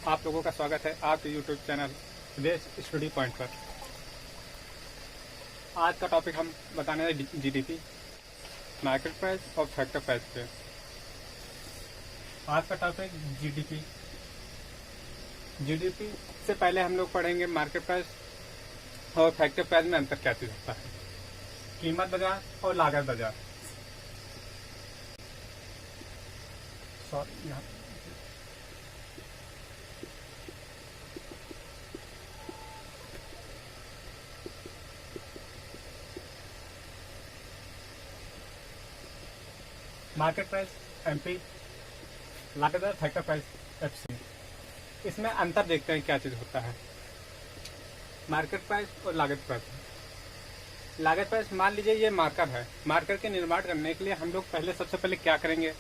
आप लोगों का स्वागत है आपके YouTube चैनल देश स्टडी पॉइंट पर। आज का टॉपिक हम बताने हैं जीडीपी, मार्केट प्राइस और फैक्टर प्राइस पे। आज का टॉपिक जीडीपी। जीडीपी से पहले हम लोग पढ़ेंगे मार्केट प्राइस और फैक्टर प्राइस में अंतर क्या चीज होता है, कीमत बाजार और लागत बाजार। सॉरी, यहाँ मार्केट प्राइस एमपी, लागत दर फैक्टर प्राइस एफसी। इसमें अंतर देखते हैं क्या चीज होता है। मार्केट प्राइस और लागत प्राइस। लागत प्राइस मान लीजिए ये मार्कर है। मार्कर के निर्माण करने के लिए हम लोग सबसे पहले क्या करेंगे,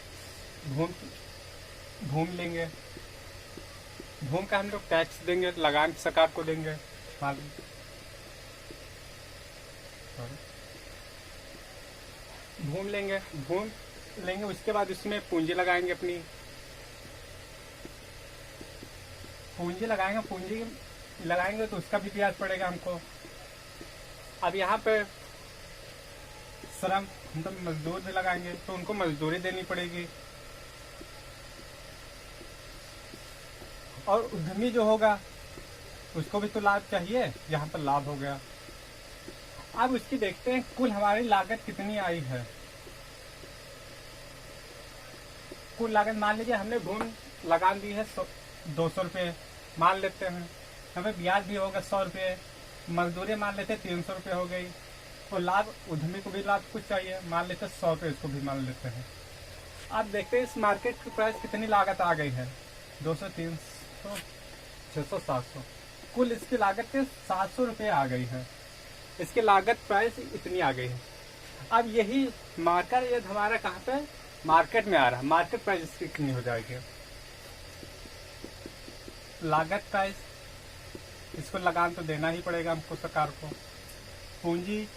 भूमि लेंगे। भूमि का हम लोग टैक्स देंगे, लगान सरकार को देंगे। भूमि लेंगे, उसके बाद उसमें पूंजी लगाएंगे। अपनी पूंजी लगाएंगे तो उसका भी ब्याज पड़ेगा हमको। अब यहाँ पे श्रम, हम तो मजदूर भी लगाएंगे तो उनको मजदूरी देनी पड़ेगी। और उद्यमी जो होगा उसको भी तो लाभ चाहिए, यहाँ पर लाभ हो गया। अब उसकी देखते हैं कुल हमारी लागत कितनी आई है। कुल लागत मान लीजिए हमने भूमि लगान दी है 200 रुपये मान लेते हैं, हमें ब्याज भी होगा 100 रुपये, मजदूरी मान लेते 300 रुपये हो गई, और लाभ उद्यमी को भी लाभ कुछ चाहिए, मान लेते 100 रुपये, इसको भी मान लेते हैं। अब देखते हैं इस मार्केट की प्राइस कितनी लागत आ गई है, 200, 300, 600, 700। कुल इसकी लागत 700 रुपये आ गई है। इसकी लागत प्राइस इतनी आ गई है। अब यही मार्कर ये हमारा कहाँ पे मार्केट में आ रहा है, मार्केट प्राइस इसकी कितनी हो जाएगी। लागत प्राइस, इसको लगान तो देना ही पड़ेगा हमको सरकार को। पूंजी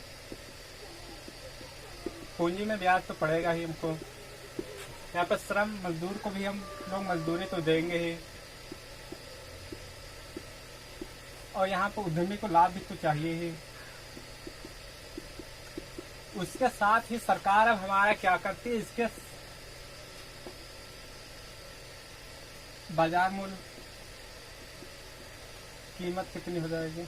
में ब्याज तो पड़ेगा ही हमको। यहाँ पर श्रम, मजदूर को भी हम लोग मजदूरी तो देंगे ही, और यहाँ पर उद्यमी को लाभ भी तो चाहिए ही। उसके साथ ही सरकार अब हमारा क्या करती है, इसके बाजार मूल्य कीमत कितनी हो जाएगी।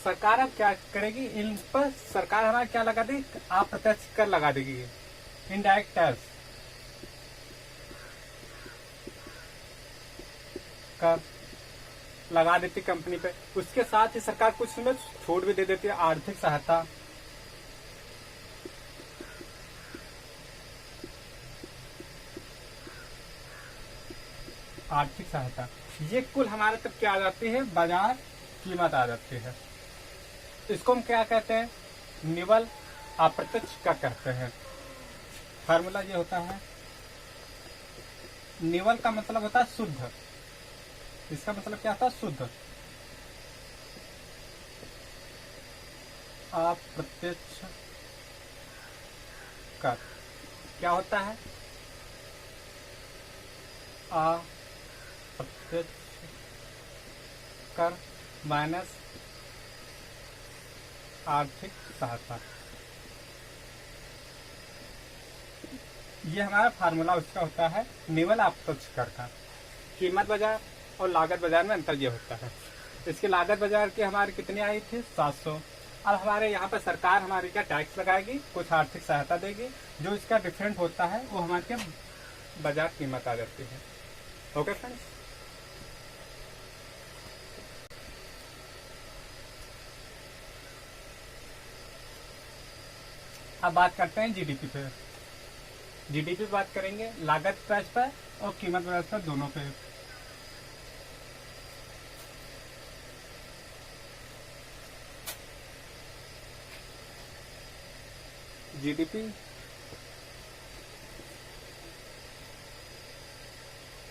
सरकार अब क्या करेगी, इन पर सरकार हमारा क्या लगा देगी, अप्रत्यक्ष कर लगा देगी, इनडायरेक्ट टैक्स कर लगा देती कंपनी पे। उसके साथ ही सरकार कुछ में छूट भी दे देती है, आर्थिक सहायता। ये कुल हमारे तक क्या आ जाती है, बाजार कीमत आ जाती है। इसको हम क्या कहते हैं, निवल अप्रत्यक्ष का कहते हैं। फार्मूला ये होता है, निवल का मतलब होता है शुद्ध। इसका मतलब क्या होता है, शुद्ध। अप्रत्यक्ष कर क्या होता है, अप्रत्यक्ष कर माइनस आर्थिक सहायता। ये हमारा फार्मूला उसका होता है, निवल अप्रत्यक्ष कर का। कीमत बाजार और लागत बाजार में अंतर ये होता है। इसकी लागत बाजार की हमारी कितनी आई थी, 700। अब हमारे यहाँ पर सरकार हमारी क्या टैक्स लगाएगी, कुछ आर्थिक सहायता देगी, जो इसका डिफरेंट होता है वो हमारे बाजार कीमत आ जाती है। ओके फ्रेंड्स, अब बात करते हैं जीडीपी पे। जीडीपी बात करेंगे लागत प्राइस पर और कीमत प्राइस पर, दोनों पे। जीडीपी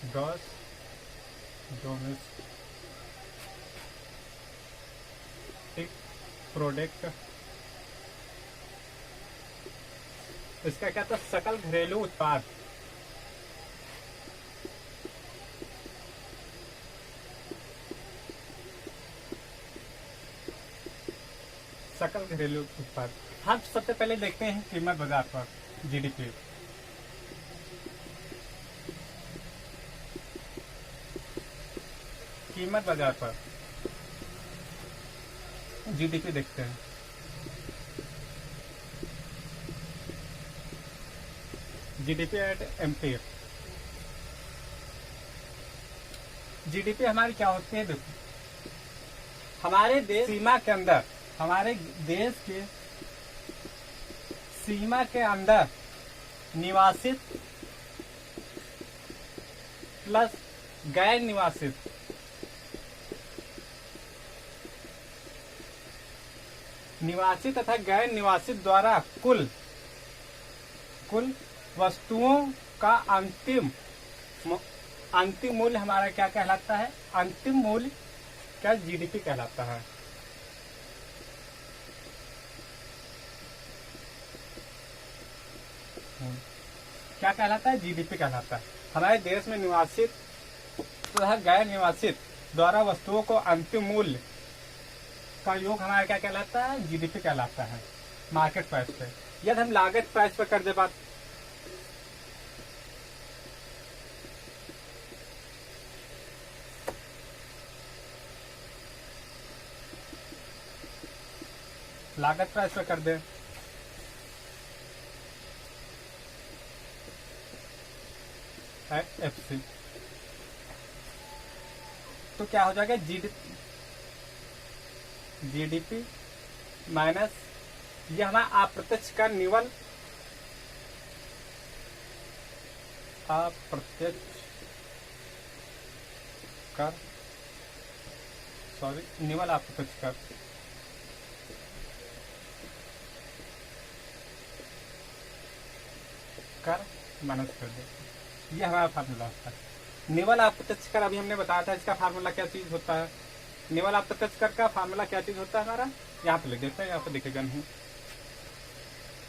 ग्रॉस डोमेस्टिक प्रोडक्ट, इसका क्या था, सकल घरेलू उत्पाद। सकल घरेलू उत्पाद। हम सबसे पहले देखते हैं कीमत बाजार पर, जीडीपी। कीमत बाजार पर जीडीपी देखते हैं। GDP at MP. जीडीपी हमारी क्या होती है? देखो, हमारे देश सीमा के अंदर, हमारे देश के सीमा के अंदर निवासित प्लस गैर निवासित, निवासित तथा गैर निवासित द्वारा कुल वस्तुओं का अंतिम मूल्य हमारा क्या कहलाता है? अंतिम मूल्य क्या? जीडीपी कहलाता है। क्या कहलाता है? जीडीपी कहलाता है। हमारे देश में निवासित तथा गैर निवासित द्वारा वस्तुओं को अंतिम मूल्य का योग हमारा क्या कहलाता है? जीडीपी कहलाता है, मार्केट प्राइस पे। यदि हम लागत प्राइस पर कर दे बात, लागत प्राइस पर कर दे, एफसी, तो क्या हो जाएगा? जीडीपी माइनस ये हमारा अप्रत्यक्ष कर निवल, अप्रत्यक्ष कर, निवल अप्रत्यक्ष कर, कर माइनस कर दे। ये हमारा फार्मूला होता है। निवल अप्रत्यक्ष कर अभी हमने बताया था, इसका फार्मूला क्या चीज होता है? निवल अप्रत्यक्ष कर का फार्मूला क्या चीज होता है हमारा? यहाँ पे लिख देते हैं, यहाँ पे दिखेगा नहीं।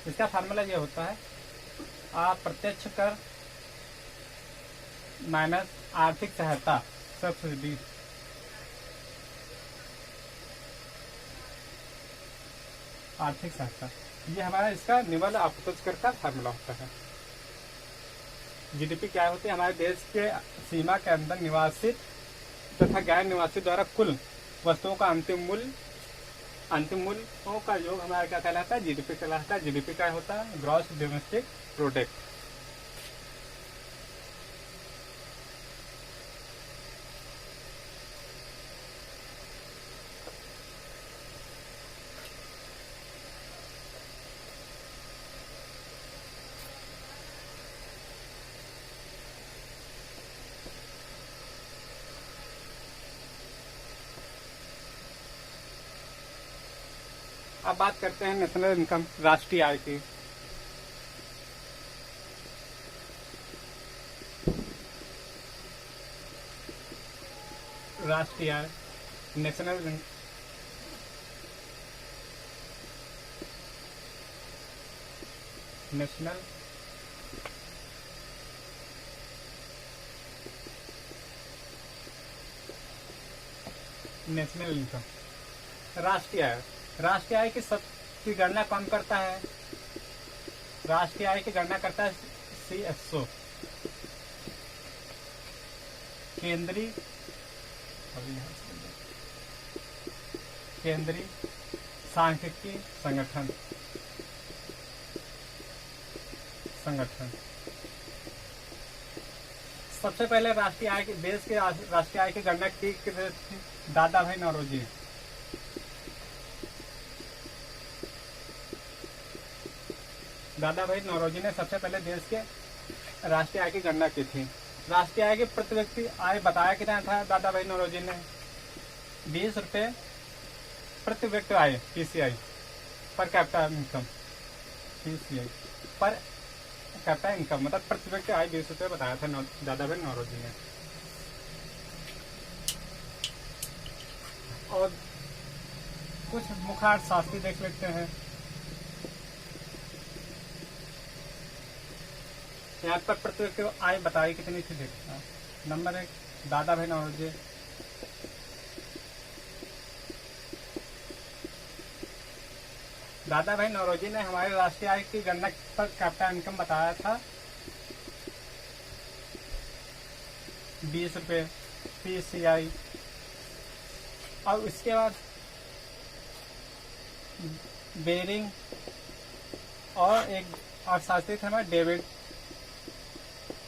इसका फार्मूला ये होता है अप्रत्यक्ष कर माइनस आर्थिक सहायता, सब्सिडी। आर्थिक सहायता, ये हमारा इसका निवल अप्रत्यक्ष कर का फार्मूला होता है। जीडीपी क्या होती है? हमारे देश के सीमा के अंदर निवासित तथा गैर निवासित द्वारा कुल वस्तुओं का अंतिम मूल्यों का योग हमारा क्या कहलाता है? जीडीपी कहलाता है। जीडीपी क्या होता है? Gross domestic product. अब बात करते हैं नेशनल इनकम, राष्ट्रीय आय की। राष्ट्रीय आय, नेशनल नेशनल नेशनल इनकम, राष्ट्रीय आय। राष्ट्रीय आय की गणना कौन करता है? राष्ट्रीय आय की गणना करता है CSO, केंद्रीय सांख्यिकी संगठन। सबसे पहले राष्ट्रीय आय देश के राष्ट्रीय आय की गणना की दादा भाई नौरोजी। दादा भाई नौरोजी ने सबसे पहले देश के राष्ट्रीय आय की गणना की थी। राष्ट्रीय आय की प्रति व्यक्ति आय बताया कितना था दादा भाई नौरोजी ने? 20 रुपये प्रति व्यक्ति आय, PCI, per capita income, PCI per capita income, मतलब प्रति व्यक्ति आय 20 रुपये बताया था दादा भाई नौरोजी ने। और कुछ मुखार शास्त्री देख लेते हैं। यहाँ पर प्रति व्यक्ति आय बताई कितनी थी? देखना, नंबर 1 दादा भाई नौरोजी, दादा भाई नौरोजी ने हमारे राष्ट्रीय आय की गणना पर कैपिटल इनकम बताया था 20 रुपये PCI। और उसके बाद बेरिंग और शास्त्री थे हमारे डेविड।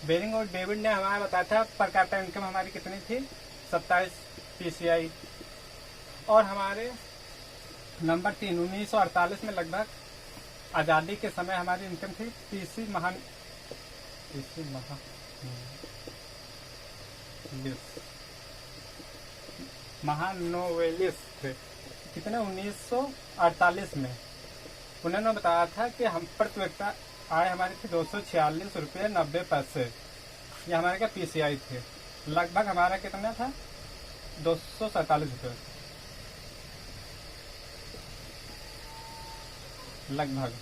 बेरिंग और डेविड ने हमारा बताया था पर कैपिटल इनकम हमारी कितनी थी 27 PCI। और हमारे नंबर 3 1948 में लगभग आज़ादी के समय हमारी इनकम थी पीसी महानोवेलिस्ट थे कितने 1948 में। उन्होंने बताया था कि हम प्रति व्यक्ति आय हमारी थी 246 रुपये 90 पैसे। ये हमारे क्या PCI थे। लगभग हमारा कितना था 247 रुपये लगभग।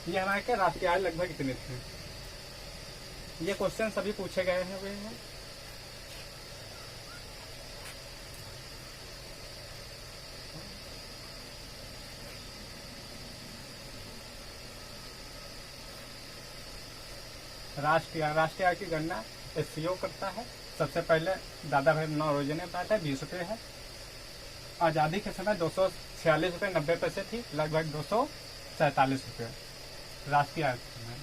ये हमारे क्या राष्ट्रीय आय लगभग कितने थे। ये क्वेश्चन सभी पूछे गए हैं वे हैं। राष्ट्रीय आय की गणना SCO करता है। सबसे पहले दादा भाई नौरोजी ने बताया था 20 रुपये है। आज़ादी के समय 246 रुपये 90 पैसे थी, लगभग 247 रुपये राष्ट्रीय आय के समय।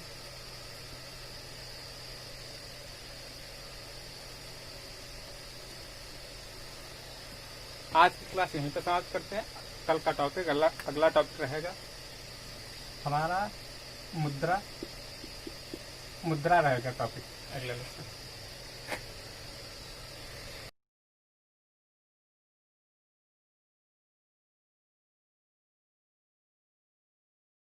आज की क्लास यहीं पे समाप्त करते हैं। कल का टॉपिक अगला टॉपिक रहेगा हमारा मुद्रा रहेगा टॉपिक अगले लेक्चर।